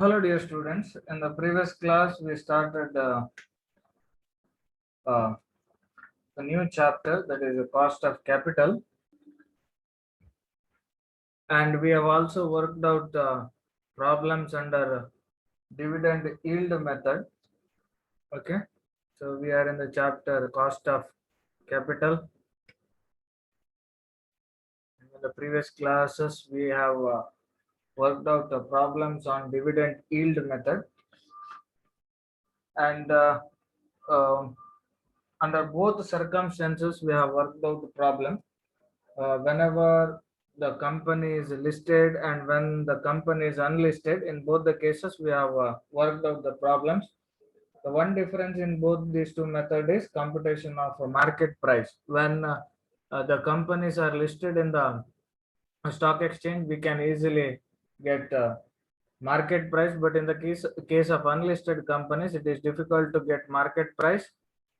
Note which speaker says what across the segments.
Speaker 1: Hello, dear students. In the previous class, we started uh, a new chapter, that is the cost of capital, and we have also worked out problems under dividend yield method. Okay, so we are in the chapter cost of capital. In the previous classes, we have worked out the problems on dividend yield method, and um, under both circumstances, we have worked out the problem. Whenever the company is listed and when the company is unlisted, in both the cases we have worked out the problems. The one difference in both these two methods is computation of a market price. When the companies are listed in the stock exchange, we can easily get market price, but in the case of unlisted companies, it is difficult to get market price.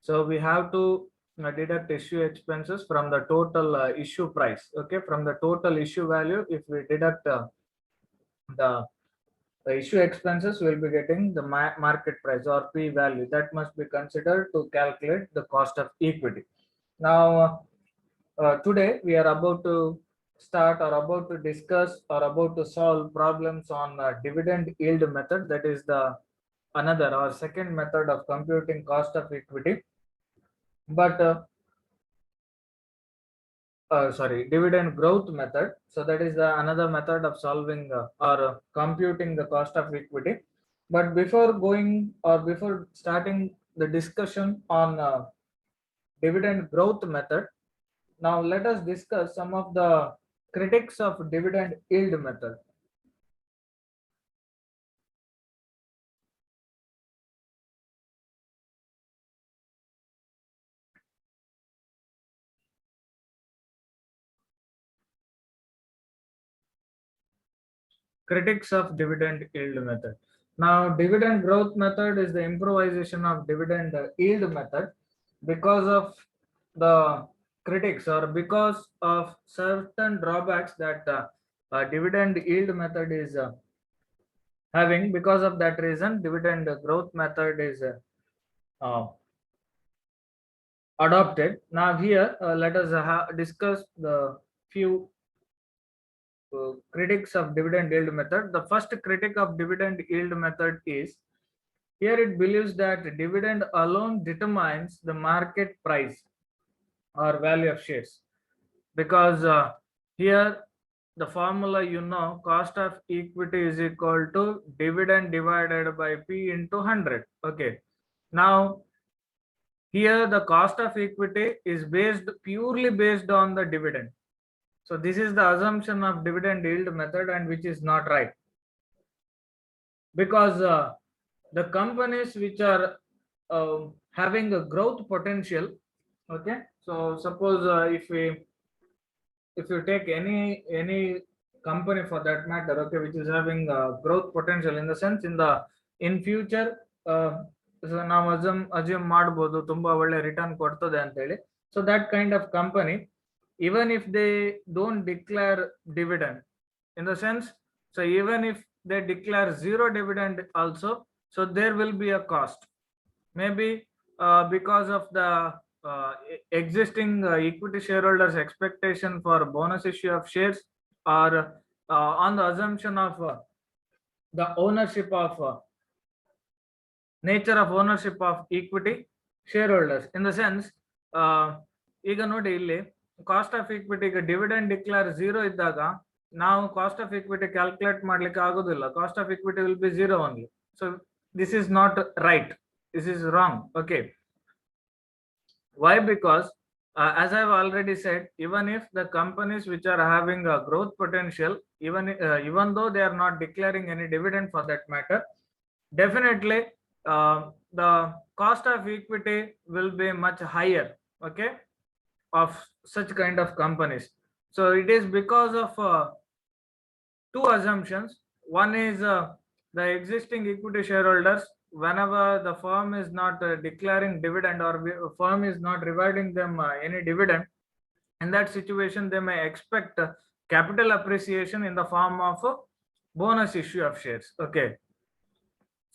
Speaker 1: So we have to deduct issue expenses from the total issue price. Okay, from the total issue value, if we deduct the issue expenses, we will be getting the market price or p value that must be considered to calculate the cost of equity. Now today we are about to start or about to discuss or about to solve problems on dividend yield method, that is the another or second method of computing cost of equity. But sorry, dividend growth method. So that is the another method of solving or computing the cost of equity. But before going or before starting the discussion on dividend growth method, now let us discuss some of the critics of dividend yield method. Critics of dividend yield method. Now, dividend growth method is the improvisation of dividend yield method because of the critics or because of certain drawbacks that dividend yield method is having. Because of that reason, dividend growth method is uh, adopted. Now, here let us discuss the few critics of dividend yield method. The first critic of dividend yield method is here it believes that dividend alone determines the market price or value of shares, because here the formula, cost of equity is equal to dividend divided by p into 100. Okay, now here the cost of equity is purely based on the dividend. So this is the assumption of dividend yield method, and which is not right, because the companies which are having a growth potential. Okay, so suppose if you take any company for that matter, okay, which is having growth potential in the sense in future, ನಾವು assume ಮಾಡಬಹುದು ತುಂಬಾ ಒಳ್ಳೆ return ಕೊಡ್ತದೆ ಅಂತ ಹೇಳಿ. So that kind of company, even if they don't declare dividend, in the sense, so even if they declare zero dividend also, so there will be a cost, maybe because of the existing equity shareholders expectation for bonus issue of shares, or on the assumption of the ownership of nature of ownership of equity shareholders. In the sense, ಈಗ ನೋಡಿ ಇಲ್ಲಿ cost of ಇಕ್ವಿಟಿಗೆ dividend declare zero ಇದ್ದಾಗ ನಾವು cost of equity calculate ಮಾಡ್ಲಿಕ್ಕೆ ಆಗೋದಿಲ್ಲ. Cost of equity will be zero only. So this is not right, this is wrong. Okay, why? Because as I've already said, even if the companies which are having a growth potential, even though they are not declaring any dividend for that matter, definitely the cost of equity will be much higher, okay, of such kind of companies. So it is because of two assumptions. One is the existing equity shareholders, whenever the firm is not declaring dividend, or firm is not rewarding them any dividend, in that situation they may expect capital appreciation in the form of bonus issue of shares. Okay,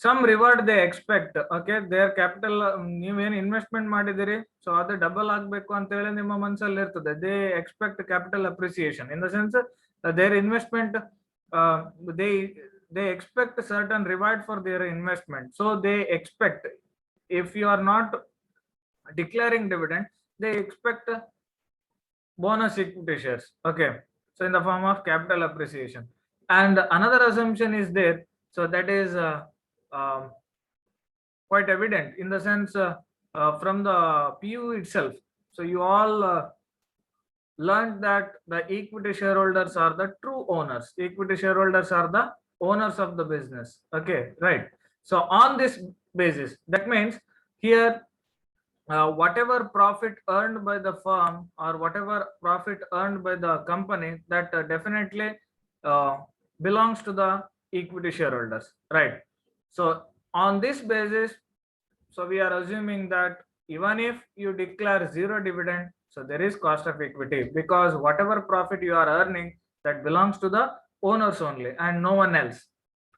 Speaker 1: some reward they expect. Okay, their capital ನೀವೇನು investment ಮಾಡಿದಿರಿ, so ಅದು double ಆಗಬೇಕು ಅಂತ ಹೇಳಿ ನಿಮ್ಮ ಮನಸ್ಸಲ್ಲಿ ಇರ್ತದೆ. They expect capital appreciation in the sense their investment, they they expect certain reward for their investment. So they expect, if you are not declaring dividend, they expect bonus equity shares. Okay, so in the form of capital appreciation. And another assumption is there, so that is um, quite evident in the sense from the PU itself. So you all learned that the equity shareholders are the true owners. Equity shareholders are the owners of the business. Okay, right. So on this basis, that means here whatever profit earned by the firm or whatever profit earned by the company, that definitely belongs to the equity shareholders, right? So on this basis, so we are assuming that even if you declare zero dividend, so there is cost of equity, because whatever profit you are earning, that belongs to the owners only and no one else.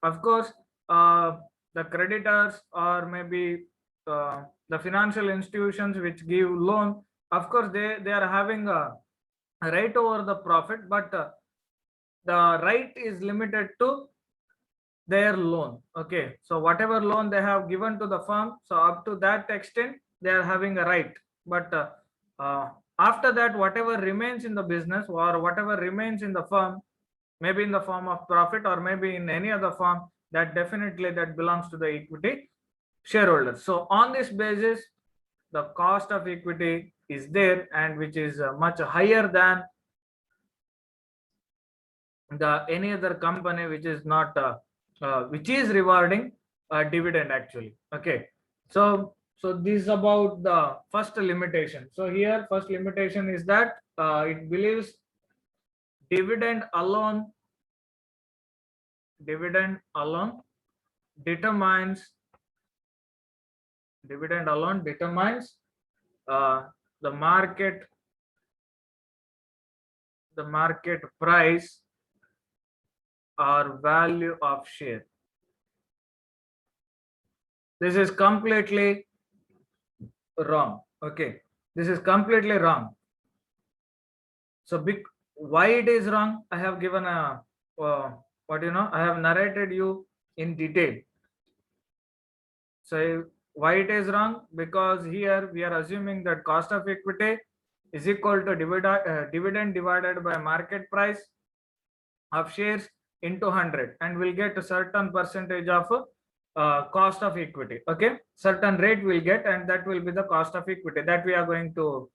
Speaker 1: Of course, the creditors or maybe the financial institutions which give loan, of course they are having a right over the profit, but the right is limited to their loan. Okay, so whatever loan they have given to the firm, so up to that extent they are having a right. But after that, whatever remains in the business or whatever remains in the firm, maybe in the form of profit or maybe in any other form, that definitely that belongs to the equity shareholders. So on this basis, the cost of equity is there, and which is much higher than the any other company which is not which is rewarding dividend actually. Okay, so this is about the first limitation. So here first limitation is that it believes dividend alone determines the market price or value of share. This is completely wrong. Okay, this is completely wrong. So why it is wrong, I have given a I have narrated you in detail. So why it is wrong, because here we are assuming that cost of equity is equal to dividend divided by market price of shares into 100, and we'll get a certain percentage of cost of equity. Okay, certain rate we'll get, and that will be the cost of equity that we are going to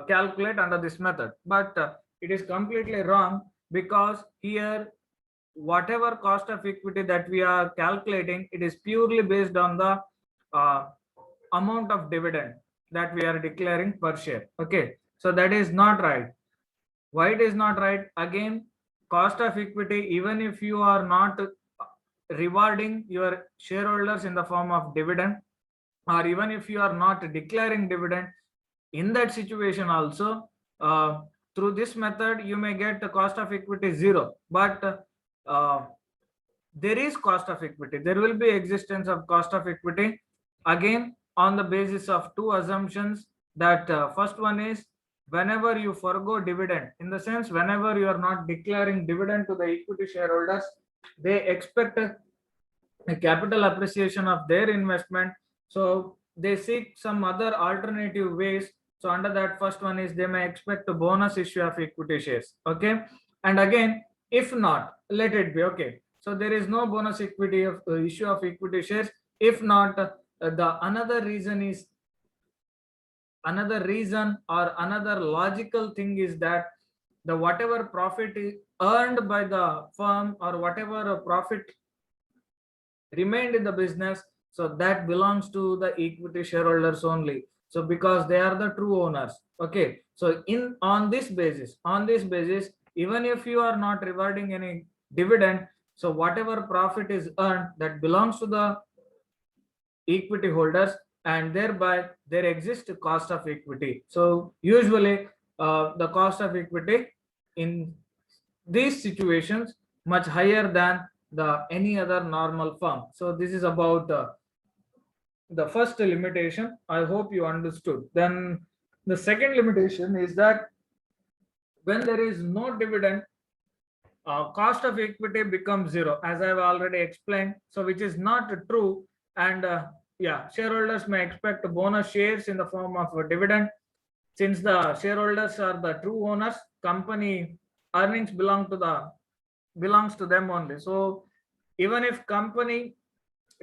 Speaker 1: calculate under this method. But it is completely wrong, because here whatever cost of equity that we are calculating, it is purely based on the amount of dividend that we are declaring per share. Okay, so that is not right. Why it is not right? Again, cost of equity, even if you are not rewarding your shareholders in the form of dividend, or even if you are not declaring dividend, in that situation also, through this method you may get the cost of equity zero. But there is cost of equity, there will be existence of cost of equity, again on the basis of two assumptions. That first one is, whenever you forgo dividend, in the sense whenever you are not declaring dividend to the equity shareholders, they expect a capital appreciation of their investment, so they seek some other alternative ways. So under that first one is, they may expect a bonus issue of equity shares. Okay, and again, if not, let it be. Okay, so there is no bonus equity of issue of equity shares. If not, the another reason or another logical thing is that the whatever profit is earned by the firm, or whatever profit remained in the business, so that belongs to the equity shareholders only, so because they are the true owners. Okay, so on this basis, even if you are not rewarding any dividend, so whatever profit is earned, that belongs to the equity holders, and thereby there exists cost of equity. So usually the cost of equity in these situations much higher than the any other normal firm. So this is about the first limitation. I hope you understood. Then the second limitation is that when there is no dividend, cost of equity becomes zero, as I've already explained. So which is not true. And yeah, shareholders may expect bonus shares in the form of a dividend. Since the shareholders are the true owners, company earnings belongs to them only. So even if company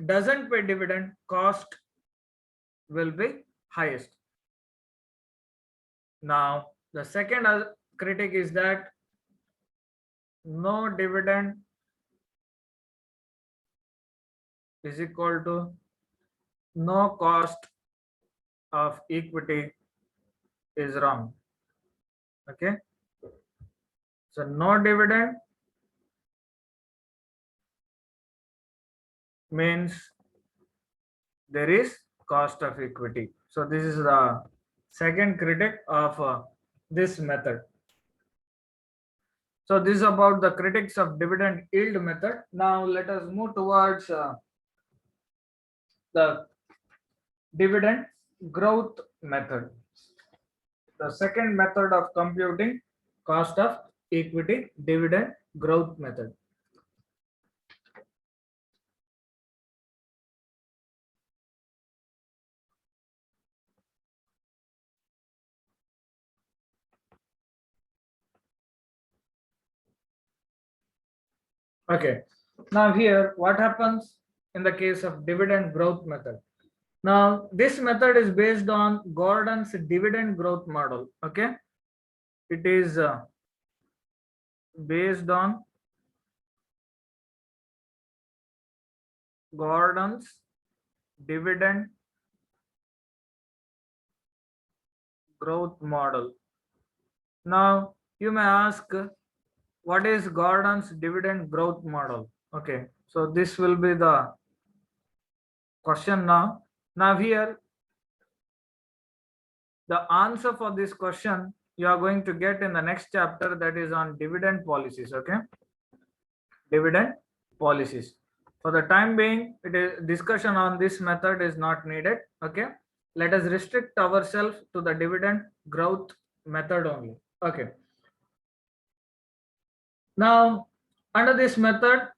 Speaker 1: doesn't pay dividend, cost will be highest. Now the second critic is that no dividend is equal to no cost of equity is wrong. Okay, so no dividend means there is cost of equity. So this is the second critic of this method. So this is about the critics of dividend yield method. Now let us move towards the dividend growth method, the second method of computing cost of equity, dividend growth method. Okay, now here what happens in the case of dividend growth method? Now this method is based on Gordon's dividend growth model. Okay, it is based on Gordon's dividend growth model. Now you may ask, what is Gordon's dividend growth model? Okay, so this will be the question now. Now here the answer for this question you are going to get in the next chapter, that is on dividend policies. Okay, dividend policies. For the time being, it is discussion on this method is not needed. Okay, let us restrict ourselves to the dividend growth method only. Okay, now under this method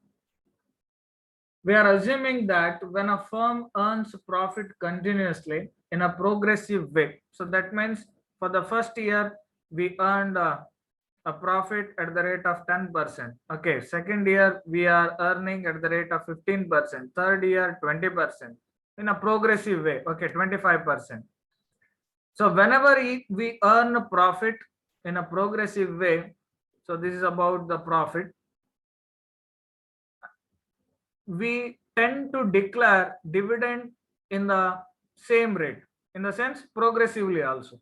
Speaker 1: we are assuming that when a firm earns profit continuously in a progressive way, so that means for the first year we earned a profit at the rate of 10%. Okay, second year we are earning at the rate of 15%, third year 20%, in a progressive way. Okay, 25%. So whenever we earn a profit in a progressive way, so this is about the profit, we tend to declare dividend in the same rate, in the sense progressively also.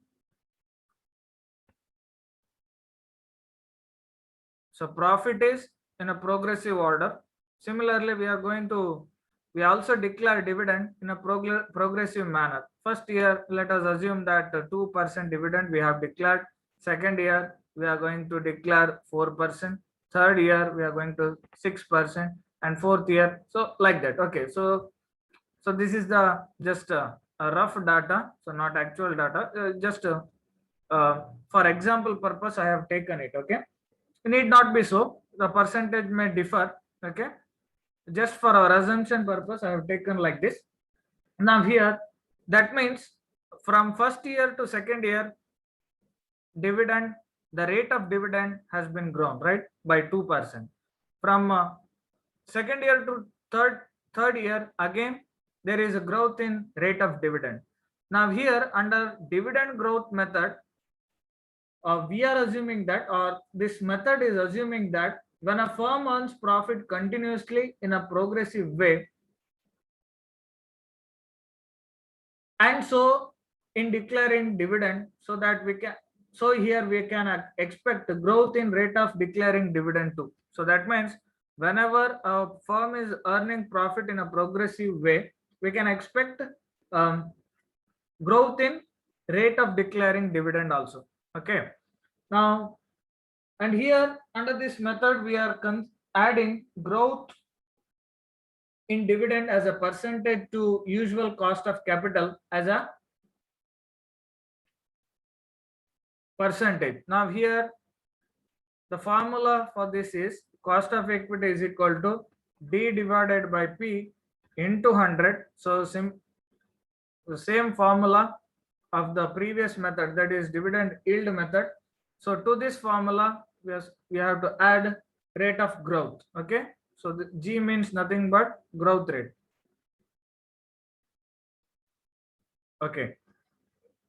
Speaker 1: So profit is in a progressive order. Similarly, we also declare dividend in a progressive manner. First year, let us assume that 2% dividend we have declared. Second year, we are going to declare 4%. Third year, we are going to 6%, and fourth year, so like that. Okay, so this is the just a rough data, so not actual data. Just for example purpose, I have taken it. Okay, it need not be so. The percentage may differ. Okay, just for our assumption purpose, I have taken like this. Now here, that means from first year to second year, dividend, the rate of dividend has been grown, right, by 2%. From second year to third year, again there is a growth in rate of dividend. Now here under dividend growth method, we are assuming that, or this method is assuming that when a firm earns profit continuously in a progressive way, and so in declaring dividend, so that we can, so here we can expect growth in rate of declaring dividend too. So that means whenever a firm is earning profit in a progressive way, we can expect growth in rate of declaring dividend also. Okay, now, and here under this method we are adding growth in dividend as a percentage to usual cost of capital as a percentage. Now here the formula for this is cost of equity is equal to D divided by P into 100. So the same formula of the previous method, that is dividend yield method. So to this formula we have to add rate of growth. Okay, so the G means nothing but growth rate. Okay,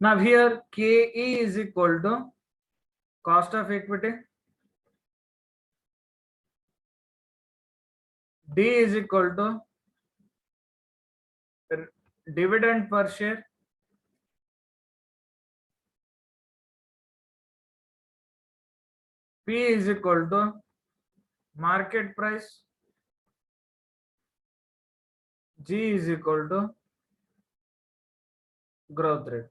Speaker 1: now here KE is equal to cost of equity, D is equal to dividend per share, P is equal to market price, G is equal to growth rate.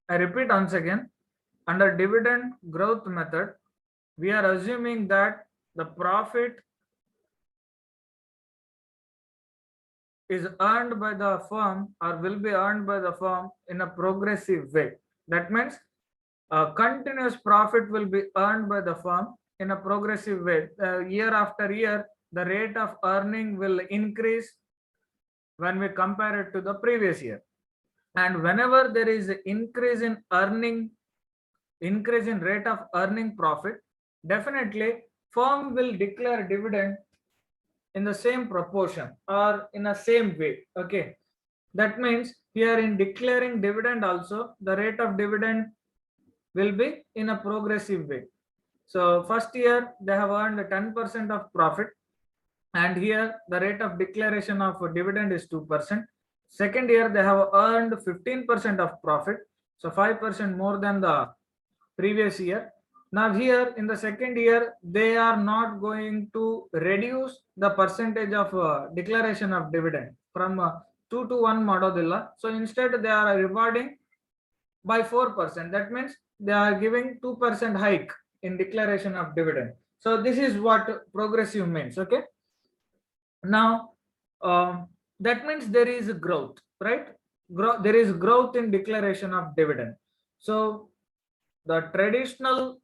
Speaker 1: I repeat once again, under dividend growth method, we are assuming that the profit is earned by the firm or will be earned by the firm in a progressive way. That means a continuous profit will be earned by the firm in a progressive way. Year after year, the rate of earning will increase when we compare it to the previous year. And whenever there is an increase in rate of earning profit, definitely firm will declare dividend in the same proportion or in a same way. Okay, that means here in declaring dividend also, the rate of dividend will be in a progressive way. So first year they have earned 10% of profit, and here the rate of declaration of dividend is 2%. Second year they have earned 15% of profit, so 5% more than the previous year. Now here in the second year they are not going to reduce the percentage of declaration of dividend from 2 to 1 mododilla. So instead they are rewarding by 4%. That means they are giving 2% hike in declaration of dividend. So this is what progressive means. Okay, now that means there is growth, right? There is growth in declaration of dividend. So the traditional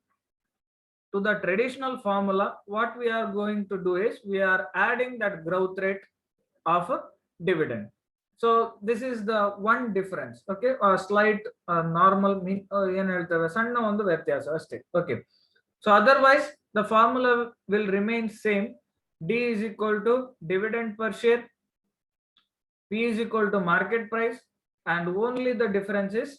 Speaker 1: formula, what we are going to do is we are adding that growth rate of a dividend. So this is the one difference. Okay, a slight normal ಏನು ಹೇಳ್ತೇವೆ ಸಣ್ಣ ಒಂದು ವ್ಯತ್ಯಾಸ ಅಷ್ಟೇ. Okay, so otherwise the formula will remain same. D is equal to dividend per share, P is equal to market price, and only the difference is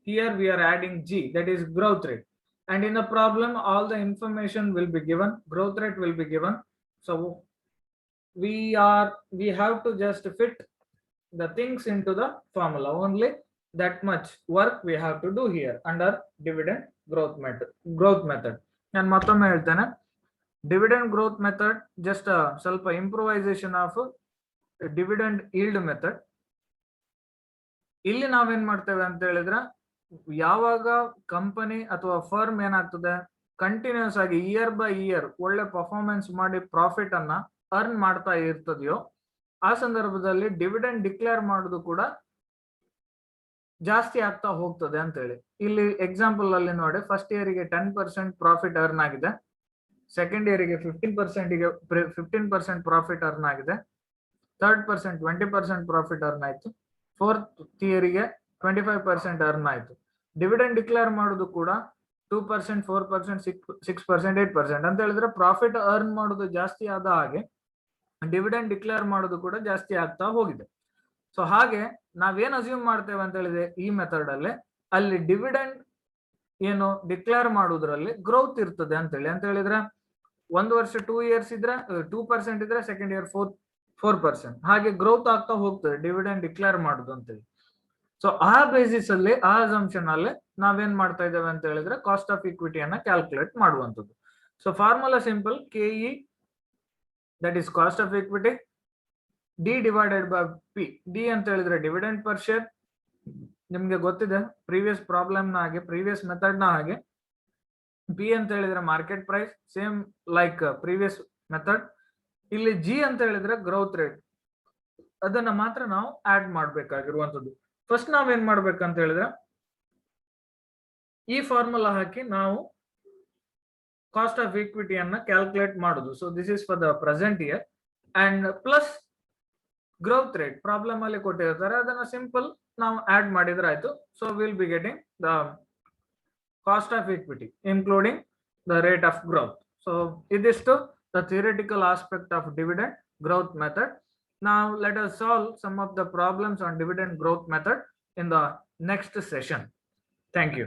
Speaker 1: here we are adding G, that is growth rate. And in the problem all the information will be given, growth rate will be given. So we have to just fit the things into the formula. Only that much work we have to do here under dividend growth method. And mattome heltene, dividend growth method just ಸ್ವಲ್ಪ improvisation of dividend yield method. ಇಲ್ಲಿ ನಾವೇನ್ ಮಾಡ್ತೇವೆ ಅಂತ ಹೇಳಿದ್ರೆ, ಯಾವಾಗ company ಅಥವಾ firm ಏನಾಗ್ತದೆ continuous ಆಗಿ ಇಯರ್ ಬೈ ಇಯರ್ ಒಳ್ಳೆ ಪರ್ಫಾರ್ಮೆನ್ಸ್ ಮಾಡಿ ಪ್ರಾಫಿಟ್ ಅನ್ನ ಅರ್ನ್ ಮಾಡ್ತಾ ಇರ್ತದೆಯೋ ಆ ಸಂದರ್ಭದಲ್ಲಿ ಡಿವಿಡೆಂಡ್ ಡಿಕ್ಲೇರ್ ಮಾಡೋದು ಕೂಡ ಜಾಸ್ತಿ ಆಗ್ತಾ ಹೋಗ್ತದೆ ಅಂತ ಹೇಳಿ. ಇಲ್ಲಿ ಎಕ್ಸಾಂಪಲ್ ಅಲ್ಲಿ ನೋಡಿ, ಫಸ್ಟ್ ಇಯರ್ಗೆ 10% ಪ್ರಾಫಿಟ್ ಅರ್ನ್ ಆಗಿದೆ, ಸೆಕೆಂಡ್ ಇಯರ್ಗೆ 15% ಪ್ರಾಫಿಟ್ ಅರ್ನ್ ಆಗಿದೆ, ಥರ್ಡ್ 20% ಪ್ರಾಫಿಟ್ ಅರ್ನ್ ಆಯ್ತು, ಫೋರ್ತ್ ಇಯರ್ಗೆ 25% ಅರ್ನ್ ಆಯ್ತು. ಡಿವಿಡೆಂಡ್ ಡಿಕ್ಲೇರ್ ಮಾಡೋದು ಕೂಡ 2%, 4%, 6%, 8% ಅಂತ ಹೇಳಿದ್ರೆ ಪ್ರಾಫಿಟ್ ಅರ್ನ್ ಮಾಡೋದು ಜಾಸ್ತಿ ಆದ ಹಾಗೆ ಡಿವಿಡೆಂಡ್ ಡಿಕ್ಲೇರ್ ಮಾಡೋದು ಕೂಡ ಜಾಸ್ತಿ ಆಗ್ತಾ ಹೋಗಿದೆ. ಸೊ ಹಾಗೆ ನಾವೇನ್ ಅಸ್ಯೂಮ್ ಮಾಡ್ತೇವೆ ಅಂತ ಹೇಳಿದ್ರೆ ಈ ಮೆಥಡ್ ಅಲ್ಲಿ ಡಿವಿಡೆಂಡ್ ಏನು ಡಿಕ್ಲೇರ್ ಮಾಡೋದ್ರಲ್ಲಿ ಗ್ರೋತ್ ಇರ್ತದೆ ಅಂತ ಹೇಳಿದ್ರೆ, ಒಂದು ವರ್ಷ 2 years ಇದ್ರೆ 2% ಇದ್ರೆ ಸೆಕೆಂಡ್ ಇಯರ್ 4%, ಹಾಗೆ ಗ್ರೋತ್ ಆಗ್ತಾ ಹೋಗ್ತದೆ ಡಿವಿಡೆಂಡ್ ಡಿಕ್ಲೇರ್ ಮಾಡೋದು ಅಂತೇಳಿ. ಸೊ ಆ ಬೇಸಿಸ್ ಅಲ್ಲಿ, ಆ ಅಸಂಪ್ಷನ್ ಅಲ್ಲಿ ನಾವೇನ್ ಮಾಡ್ತಾ ಇದ್ದೇವೆ ಅಂತ ಹೇಳಿದ್ರೆ ಕಾಸ್ಟ್ ಆಫ್ ಇಕ್ವಿಟಿಯನ್ನ ಕ್ಯಾಲ್ಕುಲೇಟ್ ಮಾಡುವಂಥದ್ದು. So formula simple, KE that is cost of equity, D divided by P. D ಅಂತ ಹೇಳಿದ್ರೆ ಡಿವಿಡೆಂಡ್ ಪರ್ ಶೇರ್, ನಿಮ್ಗೆ ಗೊತ್ತಿದೆ ಪ್ರೀವಿಯಸ್ ಪ್ರಾಬ್ಲಮ್ ನ ಹಾಗೆ, ಪ್ರೀವಿಯಸ್ ಮೆಥಡ್ ನ ಹಾಗೆ. P ಅಂತ ಹೇಳಿದ್ರೆ market price, same like previous method. ಇಲ್ಲಿ ಜಿ ಅಂತ ಹೇಳಿದ್ರೆ ಗ್ರೋತ್ ರೇಟ್, ಅದನ್ನ ಮಾತ್ರ ನಾವು ಆಡ್ ಮಾಡ್ಬೇಕಾಗಿರುವಂತದ್ದು. ಫಸ್ಟ್ ನಾವೇನ್ ಮಾಡ್ಬೇಕಂತ ಹೇಳಿದ್ರೆ ಈ ಫಾರ್ಮುಲಾ ಹಾಕಿ ನಾವು ಕಾಸ್ಟ್ ಆಫ್ ಈಕ್ವಿಟಿಯನ್ನ ಕ್ಯಾಲ್ಕುಲೇಟ್ ಮಾಡುದು. So this is for the present year and plus growth rate problem ಅಲ್ಲಿ ಕೊಟ್ಟಿರ್ತಾರೆ, ಅದನ್ನ ಸಿಂಪಲ್ ನಾವು ಆಡ್ ಮಾಡಿದ್ರೆ ಆಯ್ತು. So will be getting the cost of equity including the rate of growth. So ಇದಿಷ್ಟು the theoretical aspect of dividend growth method. Now let us solve some of the problems on dividend growth method in the next session. Thank you.